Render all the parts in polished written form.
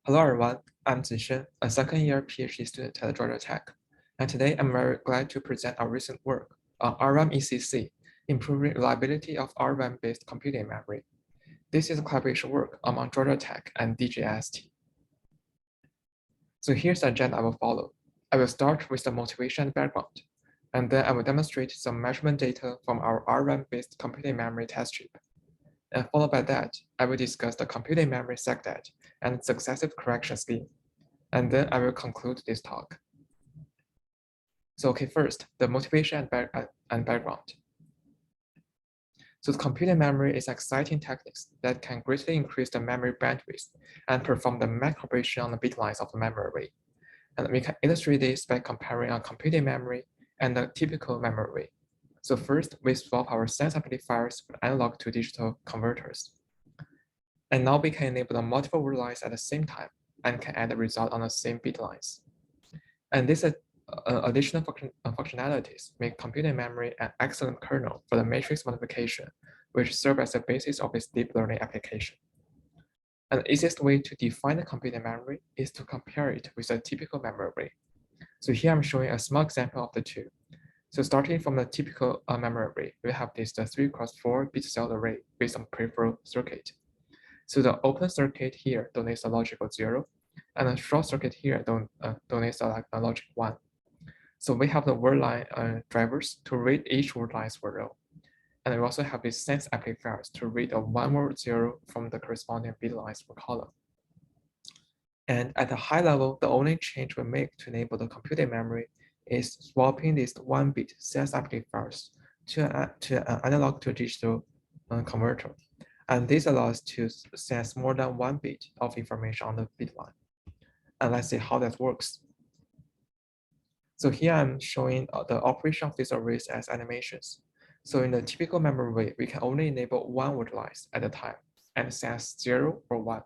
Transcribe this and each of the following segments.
Hello everyone, I'm Zishen, a second-year PhD student at Georgia Tech, and today I'm very glad to present our recent work on RRAM-ECC, improving reliability of RRAM-based computing memory. This is a collaboration work among Georgia Tech and DGIST. So here's the agenda I will follow. I will start with the motivation and background, and then I will demonstrate some measurement data from our RRAM-based computing memory test chip. And followed by that, I will discuss the computing memory SecDat and successive correction scheme. And then I will conclude this talk. So okay, first, the motivation and background. So the computing memory is exciting techniques that can greatly increase the memory bandwidth and perform the max operation on the bit lines of the memory array. And we can illustrate this by comparing a computing memory and a typical memory array. So first, we swap our sense amplifiers with analog to digital converters. And now we can enable the multiple word lines at the same time and can add the result on the same bit lines. And these additional functionalities make computing memory an excellent kernel for the matrix modification, which serves as the basis of its deep learning application. And the easiest way to define the computing memory is to compare it with a typical memory array. So here I'm showing a small example of the two. So starting from the typical memory array, we have this 3x4 bit cell array based on peripheral circuit. So the open circuit here donates a logical 0, and the short circuit here donates a logic 1. So we have the word line drivers to read each word line as row. And we also have these sense amplifiers to read a 1 word 0 from the corresponding bit lines per column. And at a high level, the only change we make to enable the computing memory is swapping these 1-bit sense amplifiers to an analog to digital converter. And this allows to sense more than 1 bit of information on the bit line. And let's see how that works. So here I'm showing the operation of these arrays as animations. So in the typical memory array, we can only enable 1 word lines at a time and sense 0 or 1.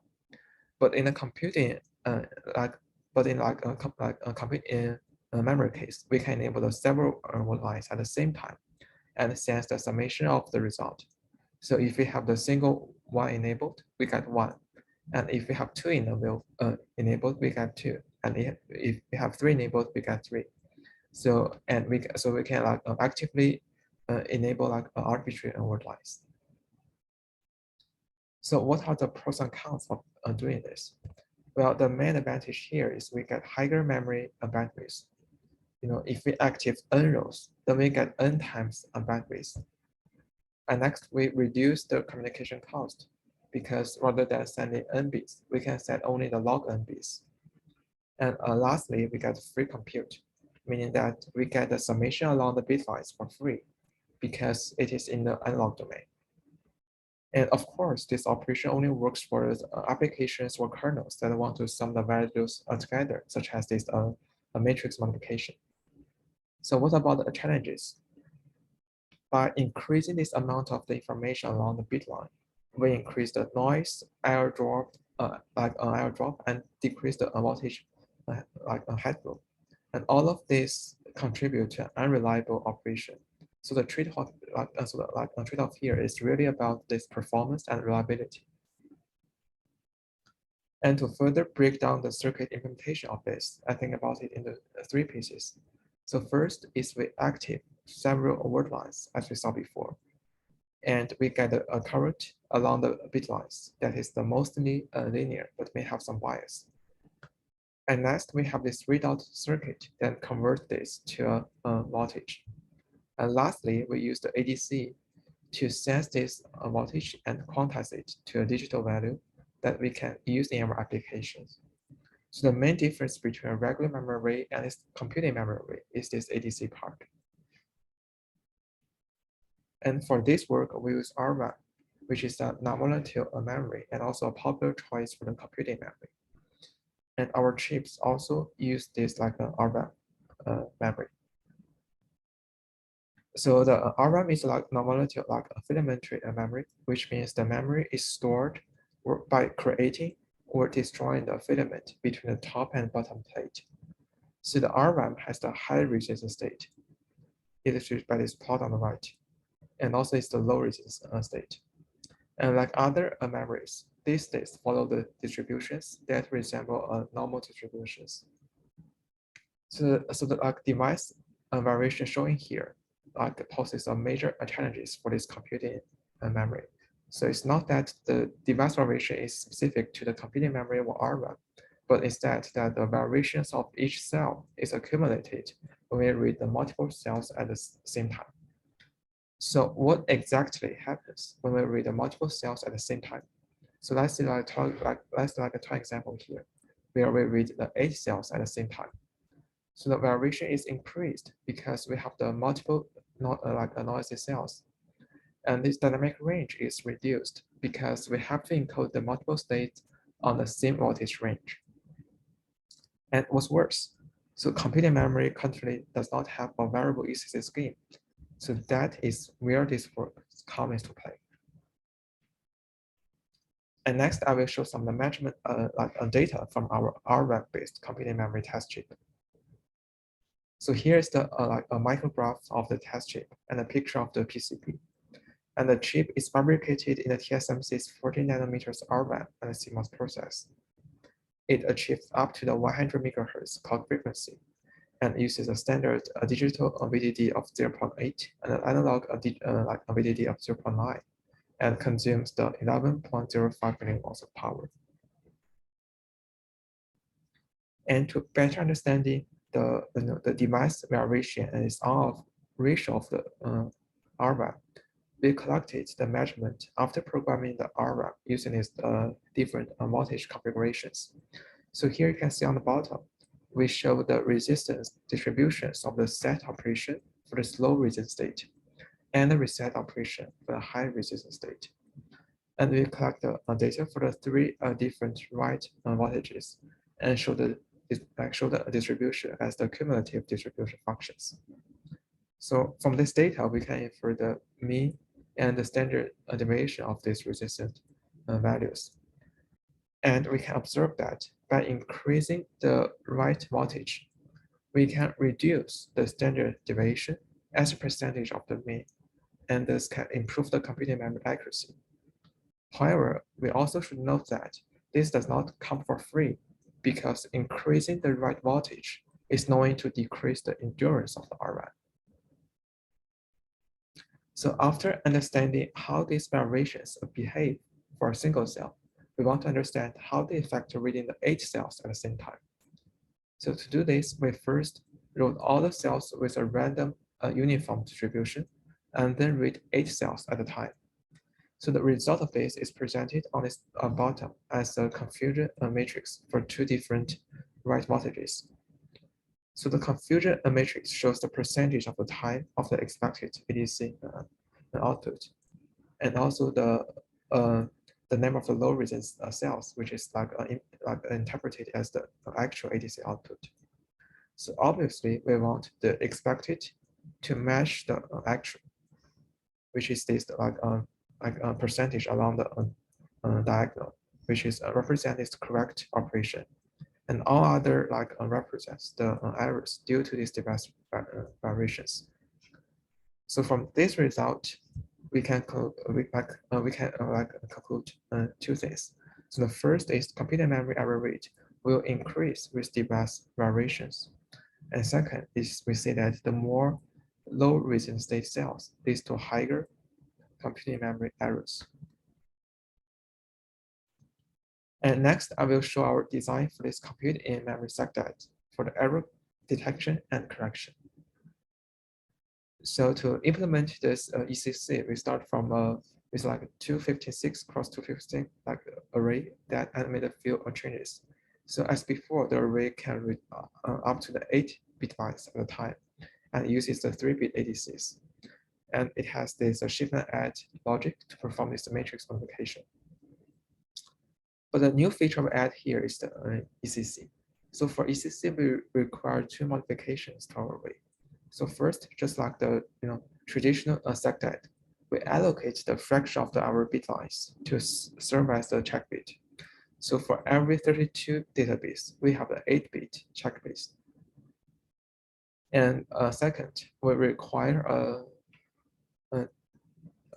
But in a computing, computing memory case, we can enable the several word lines at the same time and sense the summation of the result. So if we have the single 1 enabled, we get 1. And if we have 2 enabled, we get 2. And if we have 3 enabled, we get 3. So we can actively enable arbitrary word lines. So what are the pros and cons of doing this? Well, the main advantage here is we get higher memory bandwidth. If we active n rows, then we get n times bandwidth. And next, we reduce the communication cost because rather than sending n bits, we can send only the log n bits. And lastly, we get free compute, meaning that we get the summation along the bit lines for free because it is in the analog domain. And of course, this operation only works for applications or kernels that want to sum the values together, such as this a matrix modification. So what about the challenges? By increasing this amount of the information along the bit line, we increase the noise, airdrop, and decrease the voltage, headroom. And all of this contribute to an unreliable operation. So the trade-off, trade-off here is really about this performance and reliability. And to further break down the circuit implementation of this, I think about it in the 3 pieces. So first is we active several word lines as we saw before. And we get a current along the bit lines that is the mostly linear, but may have some bias. And next, we have this readout circuit that converts this to a voltage. And lastly, we use the ADC to sense this voltage and quantize it to a digital value that we can use in our applications. So the main difference between a regular memory array and its computing memory array is this ADC part. And for this work, we use RRAM, which is a non-volatile memory and also a popular choice for the computing memory. And our chips also use this like an RRAM memory. So the RRAM is like non-volatile, like a filamentary memory, which means the memory is stored by creating or destroying the filament between the top and bottom plate. So the RRAM has the high resistance state, illustrated by this plot on the right, and also it's the low resistance state. And like other memories, these states follow the distributions that resemble normal distributions. So the device variation showing here poses a major challenges for this computing memory. So it's not that the device variation is specific to the computing memory or RRAM, but instead that the variations of each cell is accumulated when we read the multiple cells at the same time. So what exactly happens when we read the multiple cells at the same time? So let's see like a toy example here, where we read the 8 cells at the same time. So the variation is increased because we have the multiple noisy cells. And this dynamic range is reduced because we have to encode the multiple states on the same voltage range. And what's worse, so computing memory currently does not have a variable ECC scheme. So that is where this work comes into play. And next, I will show some measurement data from our RRAM-based computing memory test chip. So here's the a micrograph of the test chip and a picture of the PCB. And the chip is fabricated in the TSMC's 40 nanometers RRAM and the CMOS process. It achieves up to the 100 megahertz clock frequency and uses a standard digital VDD of 0.8 and an analog VDD of 0.9 and consumes the 11.05 millimolts of power. And to better understanding the device variation and its on-off ratio of the RRAM, we collected the measurement after programming the RRAM using its different voltage configurations. So here you can see on the bottom, we show the resistance distributions of the set operation for the slow resistance state and the reset operation for the high resistance state. And we collect the data for the 3 different right voltages and show the distribution as the cumulative distribution functions. So from this data, we can infer the mean and the standard deviation of these resistance values. And we can observe that by increasing the right voltage, we can reduce the standard deviation as a percentage of the mean, and this can improve the computing memory accuracy. However, we also should note that this does not come for free because increasing the right voltage is going to decrease the endurance of the RRAM. So after understanding how these variations behave for a single cell, we want to understand how they affect reading the 8 cells at the same time. So to do this, we first load all the cells with a random uniform distribution and then read 8 cells at a time. So the result of this is presented on this bottom as a confusion matrix for 2 different right voltages. So the confusion matrix shows the percentage of the time of the expected ADC output, and also the name of the low resistance cells, which is interpreted as the actual ADC output. So obviously, we want the expected to match the actual, which is this a percentage along the diagonal, which is represents its correct operation. And all other represents the errors due to these device variations. So from this result, we can conclude 2 things. So the first is computing memory error rate will increase with device variations. And second is we see that the more low resistance state cells leads to higher computing memory errors. And next, I will show our design for this compute-in memory sector for the error detection and correction. So to implement this ECC, we start from with 256 cross 256 array that animate a few changes. So as before, the array can read up to the 8 bitbytes at a time, and uses the 3-bit ADCs. And it has this shift and add logic to perform this matrix modification. But the new feature we add here is the ECC. So for ECC, we require 2 modifications to our array. So first, just like the traditional sector, we allocate the fraction of our bitlines to serve as the check bit. So for every 32 data bits, we have the 8-bit check bit. And second, we require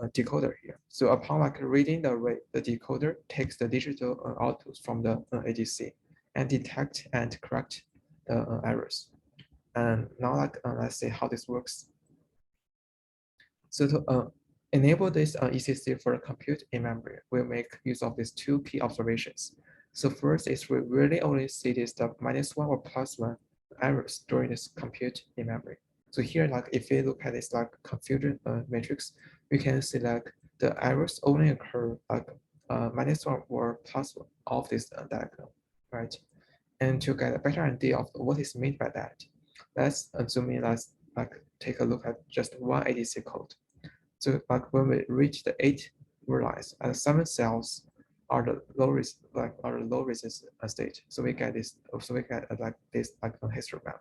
decoder here. So upon like reading the rate, the decoder takes the digital outputs from the ADC and detect and correct the errors. And now like let's see how this works. So to enable this ECC for compute in memory, we'll make use of these two key observations. So first is we really only see this the -1 or +1 errors during this compute in memory. So here, like if we look at this like confusion matrix, we can see like the errors only occur like -1 or +1 of this diagonal, right? And to get a better idea of what is meant by that, let's zoom in. Let's like take a look at just one ADC code. So like when we reach the 8 lines and 7 cells are the low resistance state. So we get this. So we get like this like a histogram.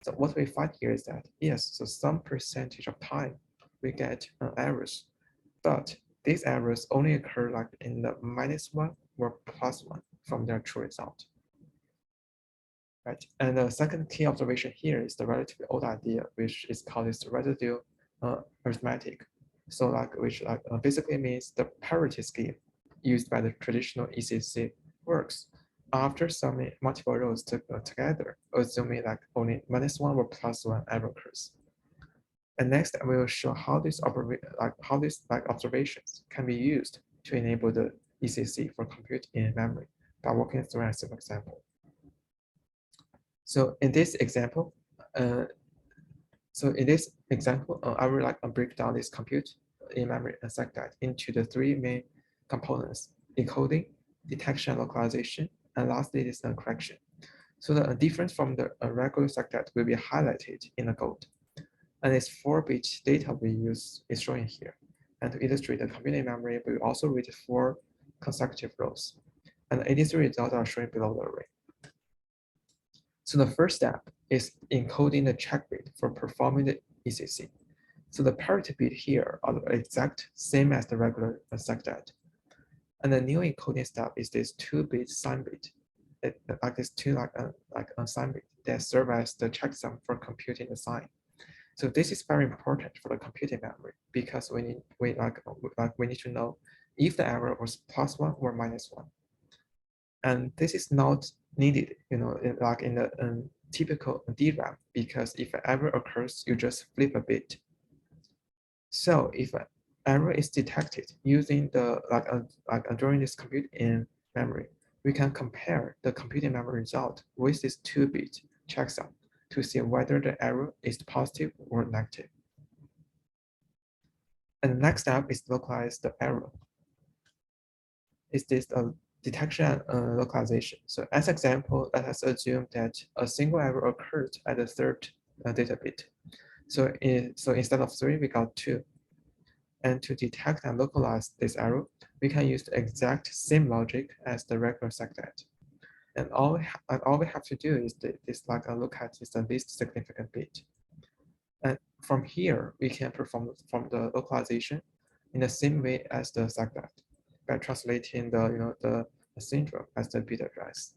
So what we find here is that yes, so some percentage of time we get errors, but these errors only occur like in the -1 or +1 from their true result. Right. And the second key observation here is the relatively old idea, which is called this residual arithmetic. So like which like basically means the parity scheme used by the traditional ECC works after summing multiple rows together, assuming like only -1 or +1 error occurs. And next, we will show how these observations can be used to enable the ECC for compute in memory by walking through a simple example. So in this example, I will like break down this compute in memory and SecDAT into the 3 main components: encoding, detection, localization, and lastly is correction. So the difference from the regular SecDAT will be highlighted in the gold. And this 4-bit data we use is shown here. And to illustrate the computing memory, we also read 4 consecutive rows. And the ADC results are shown below the array. So the first step is encoding the check bit for performing the ECC. So the parity bit here are the exact same as the regular SecDAT. And the new encoding step is this 2-bit sign bit. Like this a sign bit that serve as the checksum for computing the sign. So this is very important for the computing memory because we need to know if the error was +1 or -1. And this is not needed, like in the typical DRAM, because if an error occurs, you just flip a bit. So if an error is detected using the during this compute in memory, we can compare the computing memory result with this 2-bit checksum to see whether the error is positive or negative. And the next step is localize the error. Is this detection and localization? So as example, let us assume that a single error occurred at the 3rd data bit. So instead of 3, we got 2. And to detect and localize this error, we can use the exact same logic as the regular SecDAT. And all we have to do is look at the least significant bit. And from here, we can perform the localization in the same way as the SecDAT by translating the syndrome as the bit address.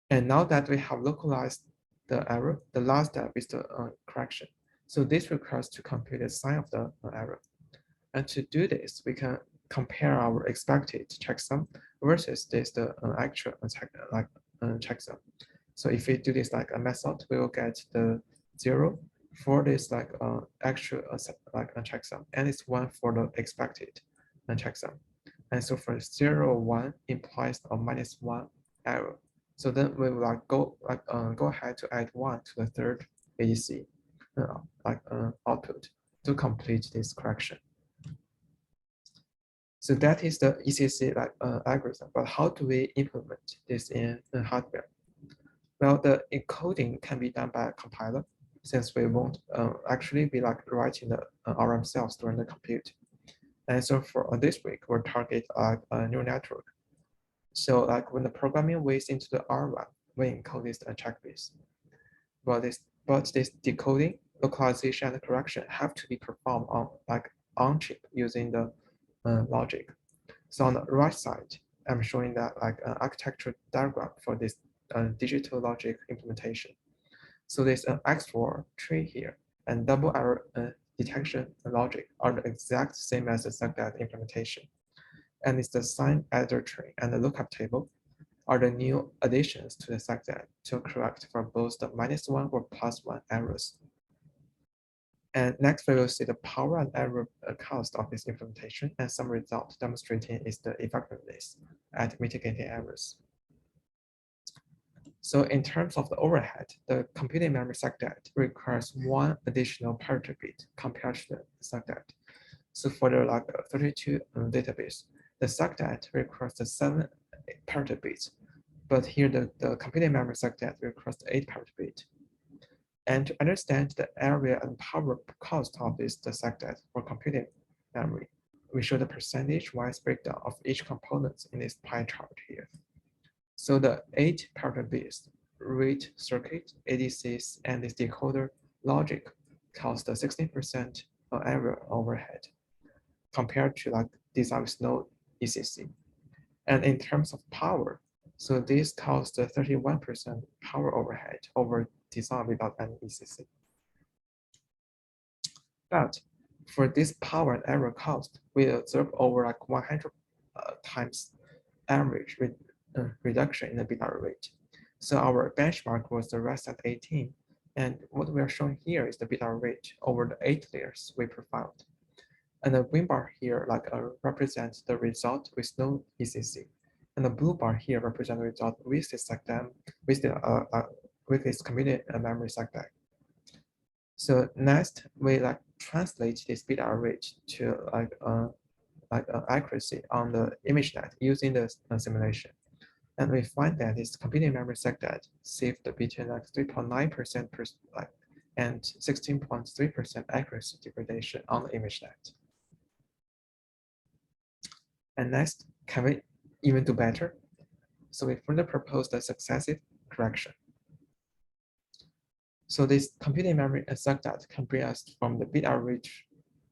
And now that we have localized the error, the last step is the correction. So this requires to compute the sign of the error. And to do this, we can compare our expected checksum versus the actual checksum. So if we do this like a method, we will get the 0 for this actual checksum, and it's 1 for the expected checksum. And so for 0, 1 implies a -1 error. So then we will go ahead to add 1 to the 3rd ADC output to complete this correction. So that is the ECC algorithm. But how do we implement this in hardware? Well, the encoding can be done by a compiler, since we won't actually be writing the RRAM cells during the compute. And so for this week, we'll target a neural network. So when the programming weighs into the RRAM, we encode this check bits. But this decoding, localization, and correction have to be performed on chip using the logic. So on the right side, I'm showing that an architecture diagram for this digital logic implementation. So there's an XOR tree here and double arrow detection and logic are the exact same as the SecDAT implementation. And it's the sign editor tree and the lookup table are the new additions to the SecDAT to correct for both the -1 or +1 errors. And next, we will see the power and error cost of this implementation and some result demonstrating is the effectiveness at mitigating errors. So in terms of the overhead, the computing memory SecDAT requires 1 additional parity bit compared to the SecDAT. So for the 32 database, the SecDAT requires the 7 parity bits, but here the computing memory SecDAT requires the 8 parity bit. And to understand the area and power cost of the SecDAT for computing memory, we show the percentage-wise breakdown of each component in this pie chart here. So the 8 parity bits, read circuit, ADCs, and this decoder logic cost the 16% error overhead compared to design with no ECC. And in terms of power, so this costs 31% power overhead over design without any ECC. But for this power and error cost, we observe over 100 times average reduction in the bit error rate. So our benchmark was the rest at 18. And what we are showing here is the bit error rate over the 8 layers we profiled. And the green bar here represents the result with no ECC. And the blue bar here represents the result with this SecDAT, with this computing memory SecDAT. So next, we translate this bit error rate to accuracy on the ImageNet using the simulation. And we find that this computing memory SecDAT saved between 3.9% and 16.3% accuracy degradation on the ImageNet. And next, can we even do better? So we further proposed a successive correction. So this computing memory SecDAT can bring us from the bit error rate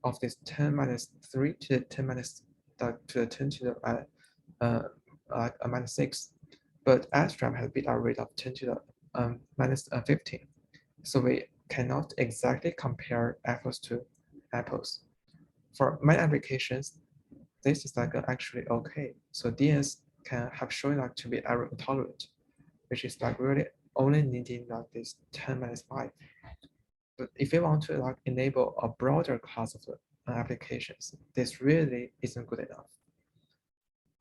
of this 10⁻³ to the 10 to the -6. But SRAM has a bit error rate of 10 to the -15. So we cannot exactly compare apples to apples. For many applications, this is actually okay. So DS can have shown to be error tolerant, which is really only needing this 10⁻⁵. But if you want to enable a broader class of applications, this really isn't good enough.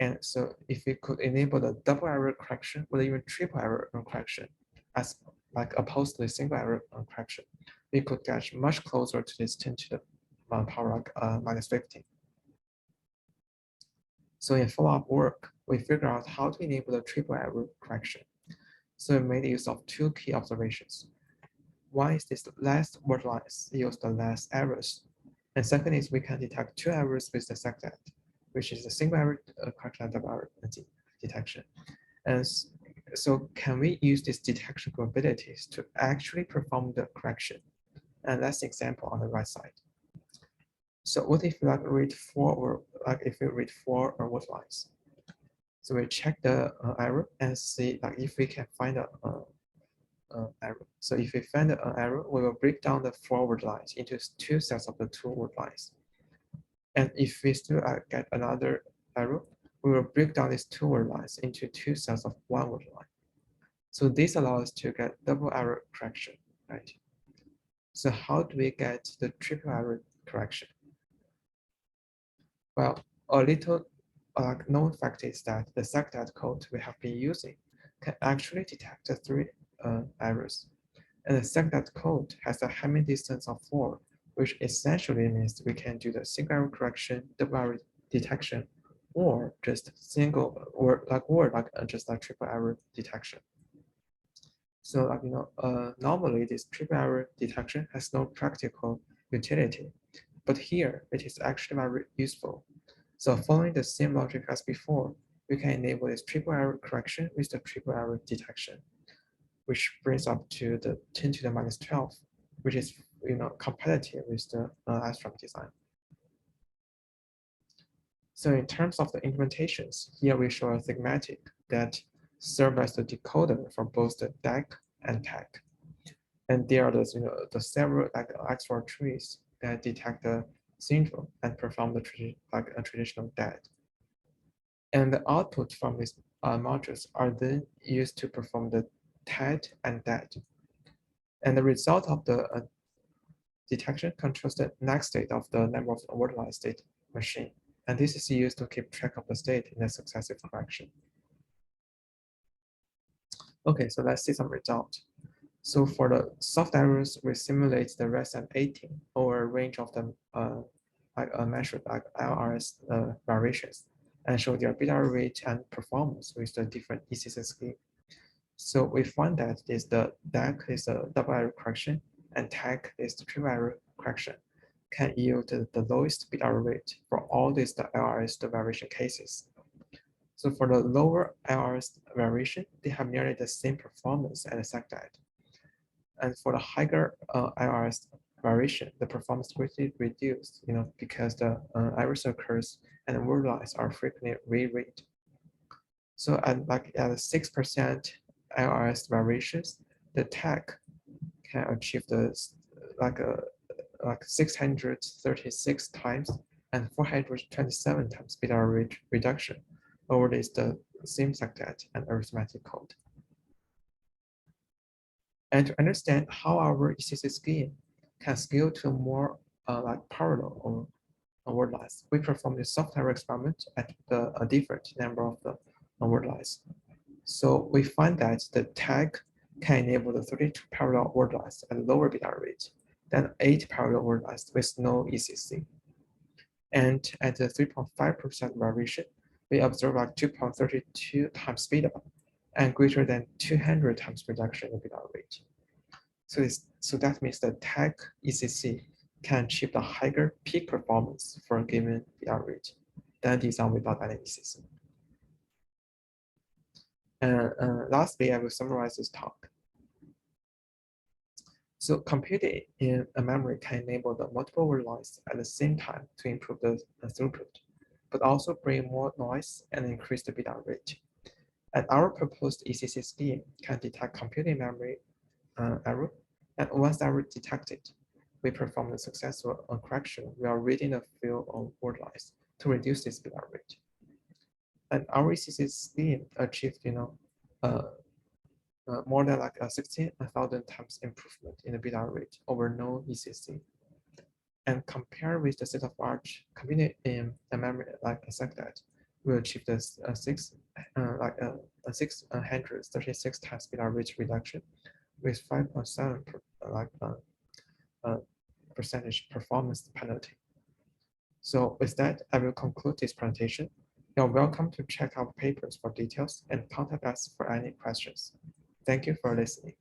And so if we could enable the double error correction or even triple error correction, as opposed to the single error correction, we could get much closer to this 10 to the power -15. So in follow-up work, we figured out how to enable the triple error correction. So we made use of 2 key observations. One is this less word lines use the less errors. And second is we can detect 2 errors with the SecDAT, which is the single error correction and double error detection. And so can we use these detection capabilities to actually perform the correction? And that's the example on the right side. So what if we read 4 or if we read 4 word lines? So we check the error and see if we can find an error. So if we find an error, we will break down the 4 word lines into 2 sets of the 2 word lines. And if we still get another error, we will break down these 2 word lines into 2 sets of 1 word line. So this allows us to get double error correction, right? So how do we get the triple error correction? Well, a little known fact is that the SecDAT code we have been using can actually detect the 3 errors. And the SecDAT code has a Hamming distance of 4, which essentially means we can do the single error correction, double error detection, or just single or just triple error detection. So normally this triple error detection has no practical utility, but here it is actually very useful. So following the same logic as before, we can enable this triple error correction with the triple error detection, which brings up to the 10 to the -12, which is competitive with the SRAM design. So in terms of the implementations, here we show a schematic that serves as the decoder for both the DAC and TAC. And there are the several XOR trees that detect the syndrome and perform the a traditional DAD. And the output from these modules are then used to perform the TAD and DAD. And the result of the detection controls the next state of the number of volatile state machine. And this is used to keep track of the state in a successive correction. Okay, so let's see some results. So for the soft errors, we simulate the RAM-18 over a range of the measured like LRS variations and show their bit error rate and performance with the different ECC scheme. So we find that the DAC is a double error correction and TAC is the triple error correction can yield the lowest bit error rate for all these LRS variation cases. So for the lower LRS variation, they have nearly the same performance as SecDAD. And for the higher LRS variation, the performance greatly reduced, because the errors occurs and the word lines are frequently reread. So at 6% LRS variations, the TAC can achieve the 636 times and 427 times bit error rate reduction over the same SecDAD and arithmetic code. And to understand how our ECC scheme can scale to more parallel or word lines, we perform the software experiment at a different number of the word lines. So we find that the TAG can enable the 32 parallel word lines at a lower bit error rate than 8 parallel word lines with no ECC. And at the 3.5% variation, we observe 2.32 times speed up and greater than 200 times reduction in bit error rate. So that means the TAG ECC can achieve the higher peak performance for a given bit error rate than design without any ECC. And lastly, I will summarize this talk. So computing in a memory can enable the multiple word lines at the same time to improve the throughput, but also bring more noise and increase the bit error rate. And our proposed ECC scheme can detect computing memory error, and once error detected, we perform the successful correction while reading a few word lines to reduce this bit error rate. And our ECC scheme achieved, more than 16,000 times improvement in the bit error rate over no ECC. And compared with the state-of-art computing in a memory like a SecDAD, we achieved this 636 times bit error rate reduction with 5.7 percentage performance penalty. So with that, I will conclude this presentation. You're welcome to check our papers for details and contact us for any questions. Thank you for listening.